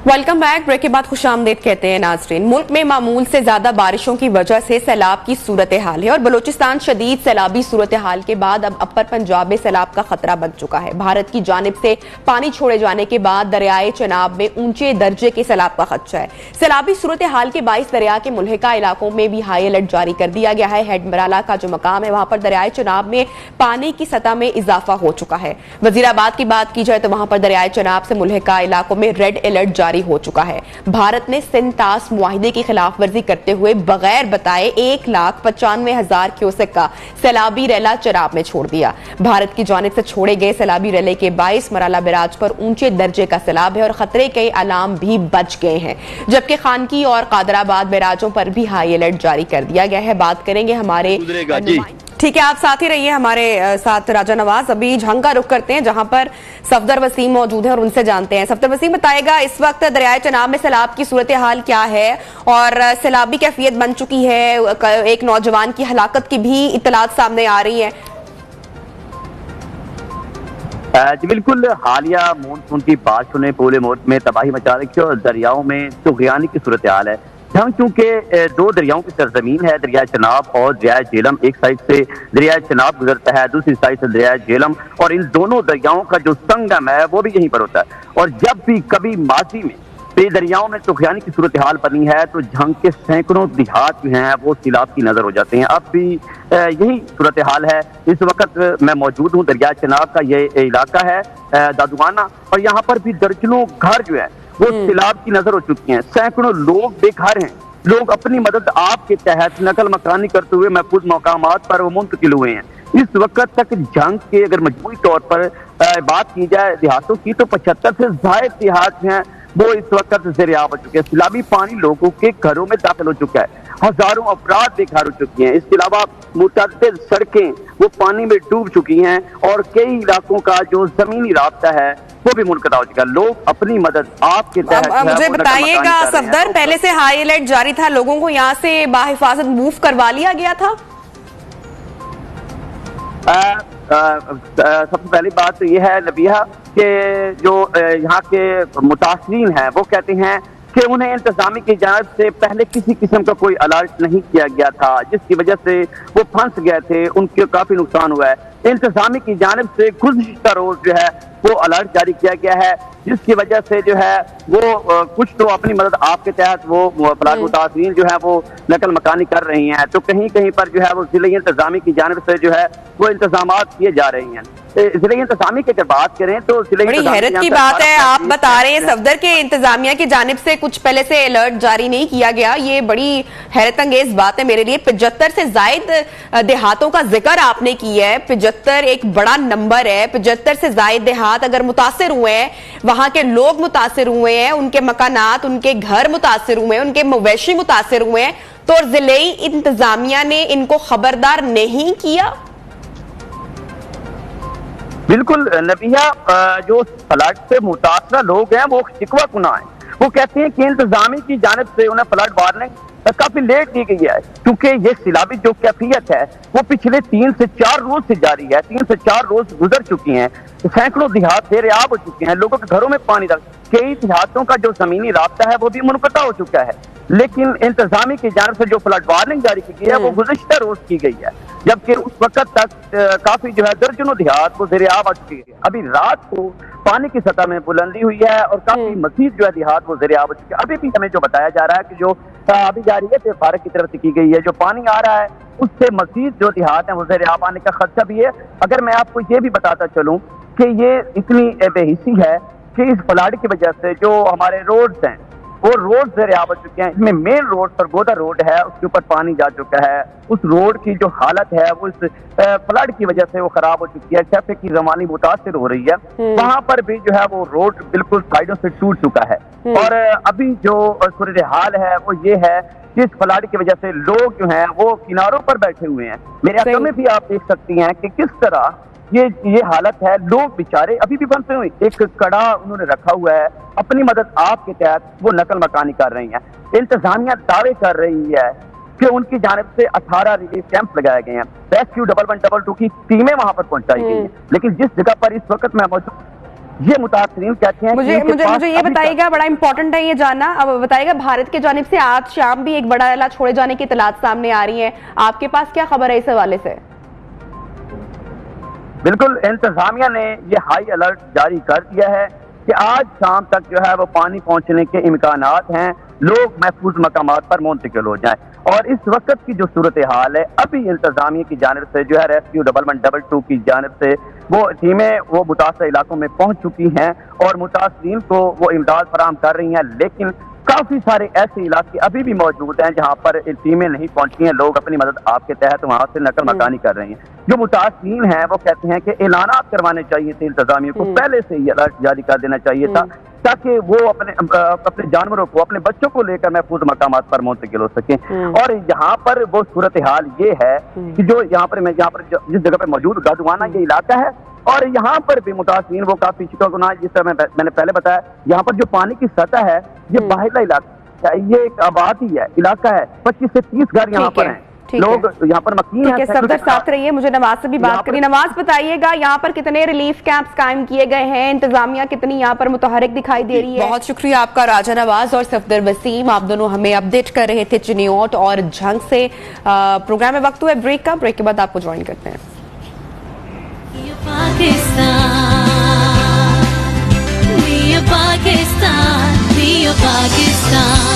Welcome back. Break के बाद खुशामदीद कहते हैं नाजरीन। मुल्क में मामूल से ज्यादा बारिशों की वजह से सैलाब की सूरत हाल है और बलोचिस्तान शदीद सैलाबी सूरत हाल के बाद अब अपर पंजाब में सैलाब का खतरा बन चुका है। भारत की जानिब से पानी छोड़े जाने के बाद दरियाए चनाब में ऊंचे दर्जे के सैलाब का खदशा है। सैलाबी सूरत हाल के बाइस दरिया के मुल्हिका इलाकों में भी हाई अलर्ट जारी कर दिया गया है। हेडमराला का जो मकाम है वहां पर दरियाए चनाब में पानी की सतह में इजाफा हो चुका है। वजीराबाद की बात की जाए तो वहां पर दरियाए चनाब से मुल्हिका इलाकों में रेड अलर्ट जारी हो चुका है। भारत ने सिंतास मुआहिदे की खिलाफ वर्जी करते हुए बगैर बताए 1,95,000 क्यूसेक का सैलाबी रैला चनाब में छोड़ दिया। भारत की जानिब से छोड़े गए सैलाबी रैले के 22 मराला बैराज पर ऊंचे दर्जे का सैलाब है और खतरे के अलार्म भी बच गए हैं, जबकि खानकी और कादराबाद बैराजों पर भी हाई अलर्ट जारी कर दिया गया है। बात करेंगे हमारे ठीक है, आप साथ ही रहिए हमारे साथ राजा नवाज। अभी झंग का रुख करते हैं जहां पर सफदर वसीम मौजूद है और उनसे जानते हैं। सफदर वसीम, बताएगा इस वक्त दरियाए चनाब में सैलाब की सूरत हाल क्या है और सैलाबी कैफियत बन चुकी है, एक नौजवान की हलाकत की भी इत्तलात सामने आ रही है। जी बिल्कुल, हालिया मानसून की बारिशों ने पूरे मुल्क में तबाही मचा रखी है और दरियाओं में तुग़यानी की सूरत हाल है। हम चूंकि दो दरियाओं की सरजमीन है, दरिया चनाब और दरिया झेलम, एक साइड से दरिया चनाब गुजरता है, दूसरी साइड से दरिया झेलम, और इन दोनों दरियाओं का जो संगम है वो भी यहीं पर होता है। और जब भी कभी माजी में दरियाओं में तुग़यानी की सूरत हाल बनी है तो झंग के सैकड़ों देहात जो हैं वो सैलाब की नजर हो जाते हैं। अब भी यही सूरत हाल है। इस वक्त मैं मौजूद हूँ, दरिया चनाब का ये इलाका है दादुआना, और यहाँ पर भी दर्जनों घर जो है वो सैलाब की नजर हो चुकी हैं। सैकड़ों लोग बेघर हैं। लोग अपनी मदद आपके तहत नकल मकानी करते हुए महफूज मकामात पर वो मुंतकिल हुए हैं। इस वक्त तक जंग के अगर मजमूई तौर पर बात की जाए देहातों की तो 75 से ज्यादा देहात हैं वो इस वक्त ज़ेर-ए-आब हो चुके हैं। सैलाबी पानी लोगों के घरों में दाखिल हो चुका है। हजारों अफराद बेघर हो चुके हैं। इसके अलावा मुतअद्दिद सड़कें वो पानी में डूब चुकी हैं और कई इलाकों का जो जमीनी रास्ता है वो भी मुनक़ता हो चुका है। लोग अपनी मदद आपके तहत मुझे बताइएगा सफदर, पहले से हाई अलर्ट जारी था, लोगों को यहाँ से बाहिफाजत मूव करवा लिया गया था? सबसे पहली बात तो यह है नबिया कि जो यहाँ के मुतासरीन हैं वो कहते हैं कि उन्हें इंतजामी की जानिब से पहले किसी किस्म का कोई अलर्ट नहीं किया गया था, जिसकी वजह से वो फंस गए थे, उनके काफी नुकसान हुआ है। इंतजामी की जानिब से गुज़िश्ता रोज जो है वो अलर्ट जारी किया गया है, जिसकी वजह से जो है वो कुछ तो अपनी मदद आपके तहत वो फलाट मुतासरीन जो है वो नकल मकानी कर रही हैं, तो कहीं कहीं पर जो है वो ज़िले इंतजामी की जानिब से जो है वो इंतजामात किए जा रही हैं। ज़िले इंतजामी की अगर बात करें तो बड़ी हैरत की बात है, आप बता रहे हैं सफदर के इंतजामिया की जानिब से कुछ पहले से अलर्ट जारी नहीं किया गया। ये बड़ी हैरत अंगेज बात है मेरे लिए। 75 से जायद देहातों का जिक्र आपने किया है। 75 एक बड़ा नंबर है। 75 से जायद देहात अगर मुतासिर हुए हैं, वहां के लोग मुतासिर हुए हैं, उनके मकानात, उनके घर मुतासिर हुए हैं, उनके मवेशी मुतासिर हुए हैं, तो जिले इंतजामिया ने इनको खबरदार नहीं किया? बिल्कुल नबिया, जो फ्लड से मुतासरा लोग हैं वो शिकवा कुना है। वो कहते हैं कि इंतजामी की जानिब से उन्हें फ्लड वार्निंग काफी लेट दी गई है, क्योंकि ये सैलाबी जो कैफियत है वो पिछले 3 से 4 रोज से जारी है। 3 से 4 रोज गुजर चुकी हैं, सैकड़ों देहात ज़ेर-ए-आब हो चुके हैं, लोगों के घरों में पानी दाखिल, कई देहातों का जो जमीनी रास्ता है वो भी मुनक़ता हो चुका है। लेकिन इंतजामी की जानिब से जो फ्लड वार्निंग जारी की गई है वो गुज़िश्ता रोज की गई है, जबकि उस वक्त तक काफी जो है दर्जनों देहात वो ज़ेर-ए-आब आ चुकी है। अभी रात को पानी की सतह में बुलंदी हुई है और काफी मजीद जो है देहात वो ज़ेर-ए-आब हो चुके हैं। अभी भी हमें जो बताया जा रहा है कि जो अभी जारी है भारत की तरफ से की गई है, जो पानी आ रहा है उससे मजीद जो देहात है वो ज़ेर-ए-आब आने का खदशा भी है। अगर मैं आपको ये भी बताता चलूँ कि ये इतनी बेहिसी है कि इस फ्लड की वजह से जो हमारे रोड्स हैं वो रोड ज़ेर-ए-आब हो चुके हैं। इसमें मेन रोड सरगोदा रोड है, उसके ऊपर पानी जा चुका है। उस रोड की जो हालत है वो इस फ्लड की वजह से वो खराब हो चुकी है, ट्रैफिक की रवानी मुतासिर हो रही है। वहां पर भी जो है वो रोड बिल्कुल साइडों से टूट चुका है। और अभी जो सूरत हाल है वो ये है कि इस फ्लड की वजह से लोग जो हैं वो किनारों पर बैठे हुए हैं। मेरे आंखों में भी आप देख सकती हैं कि किस तरह ये हालत है। लोग बेचारे अभी भी फंसे हुए, एक कड़ा उन्होंने रखा हुआ है, अपनी मदद आपके तहत वो नकल मकानी कर रही हैं। इंतजामिया दावे कर रही है कि उनकी जानिब से 18 रिलीफ कैंप लगाए गए हैं, रेस्क्यू 1112 की टीमें वहां पर पहुंचाई गई हैं। लेकिन जिस जगह पर इस वक्त मैं मौजूद یہ متاثرین کہتے ہیں مجھے یہ بتائیے گا، بڑا امپورٹنٹ ہے یہ جاننا، اب بتائیے گا بھارت کی جانب سے آج شام بھی ایک بڑا اعلان چھوڑے جانے کی اطلاعات سامنے آ رہی ہیں، آپ کے پاس کیا خبر ہے اس حوالے سے؟ بالکل، انتظامیہ نے یہ ہائی الرٹ جاری کر دیا ہے کہ آج شام تک جو ہے وہ پانی پہنچنے کے امکانات ہیں، لوگ محفوظ مقامات پر منتقل ہو جائیں۔ اور اس وقت کی جو صورتحال ہے، ابھی انتظامیہ کی جانب سے جو ہے ریسکیو 1122 کی جانب سے وہ ٹیمیں وہ متاثرہ علاقوں میں پہنچ چکی ہیں اور متاثرین کو وہ امداد فراہم کر رہی ہیں، لیکن کافی سارے ایسے علاقے ابھی بھی موجود ہیں جہاں پر ٹیمیں نہیں پہنچی ہیں، لوگ اپنی مدد آپ کے تحت وہاں سے نقل مکانی کر رہے ہیں۔ جو متاثرین ہیں وہ کہتے ہیں کہ اعلانات کروانے چاہیے تھے انتظامیہ کو، پہلے سے ہی الرٹ جاری کر دینا چاہیے تھا تاکہ وہ اپنے جانوروں کو، اپنے بچوں کو لے کر محفوظ مقامات پر منتقل ہو سکیں۔ اور یہاں پر وہ صورتحال یہ ہے کہ جو یہاں پر جس جگہ پہ موجود گادوانا یہ علاقہ ہے، اور یہاں پر بھی متاثرین وہ کافی شکوہ، جس طرح میں نے پہلے بتایا، یہاں پر جو پانی کی سطح ہے یہ باہرلا علاقہ ہے، یہ ایک آبادی ہے، علاقہ ہے، 25 سے 30 گھر یہاں پر ہیں، لوگ یہاں پر مقیم ہیں۔ صفدر ساتھ رہیے، مجھے نواز سے بھی بات کریں۔ نواز بتائیے گا یہاں پر کتنے ریلیف کیمپس قائم کیے گئے ہیں، انتظامیہ کتنی یہاں پر متحرک دکھائی دے رہی ہے؟ بہت شکریہ آپ کا راجہ نواز اور صفدر وسیم، آپ دونوں ہمیں اپڈیٹ کر رہے تھے چنیوٹ اور جھنگ سے۔ پروگرام میں وقت ہوا ہے بریک کا، بریک کے بعد آپ کو جوائن کرتے ہیں۔ پاکستان